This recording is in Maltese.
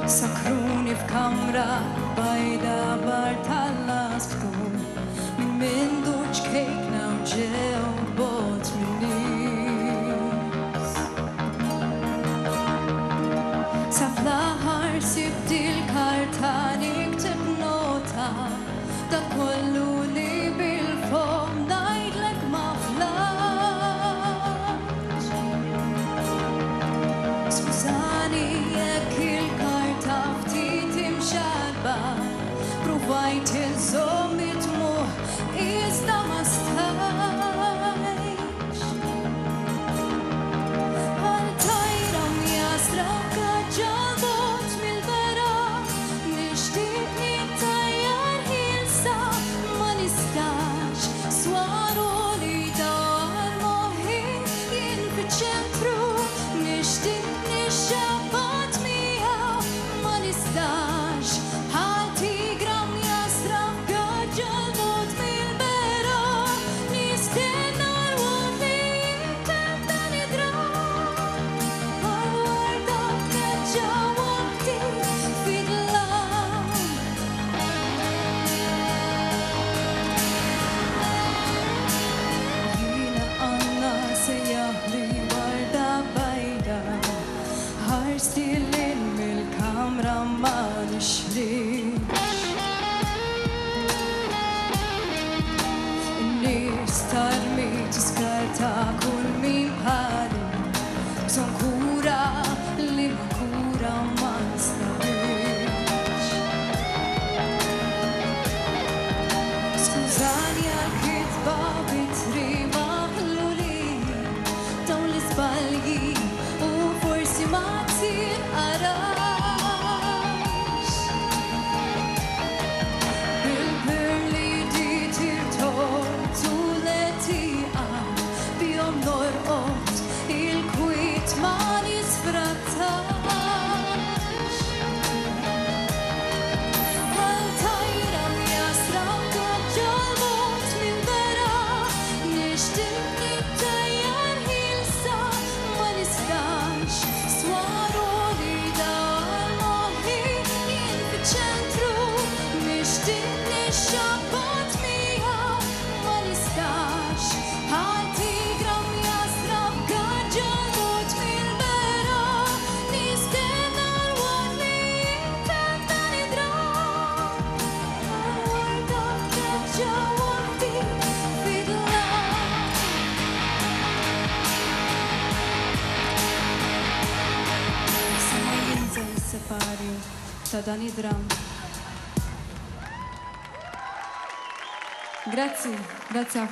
Sakruni f'kamra bajda bar tal-asptur min mindu ċkejkna u ġew bot min-nies. Sa fl-aħħar sibt il-karta nikteb nota ta' kollu li bil-fom ngħidlek ma flax. Skużani jekk il-karta ftit imxarba, provajt inżomm it-dmuħ iżda ma stajtx. Għal-tajra mjasra ġabot mill-vera, nixtieq nittajjar ħilsa ma nistax. Swaru li dawar moħħi jien fiċ-ċentru, nixtieq nixxabbat miegħu ma nistax. Ħalti gram jasra f'gaġġal mill-vera, nistenna l-waqt li jintem dan id-dram. Għal-warda b'neġġa waqti fid-dlam. Jiena għanna sejjaħ li warda bajda, ħarsti lil mill-kamra ma nixriex. In-nies tarmi tiskarta kull min bħali, bżonn kura li ma kura ma nistawiex. Skużani għal-kitba bitri maħlulin, dawn l-iżbalji u forsi ma tinqarax. Bil-bir li ġiet irtort u l-etieqa bihom norqod il-kwiet ma nisfrattax. Għal-tajra mjasra f'gaġġal mill-vera, nixtieq nittajjar ħilsa ma nistax. Swaru li dawar moħħi jien fiċ-ċentru, nixtieq nixxabbat miegħu ma nistax. Ħalti gram jasra f'gaġġal mill-vera, nistenna l-waqt li jintem dan id-dram. Għal-warda b'neġġa waqti fid-dlam. Sa ma jinżel is-separi ta' dan id-dram. Grazzi, grazzi.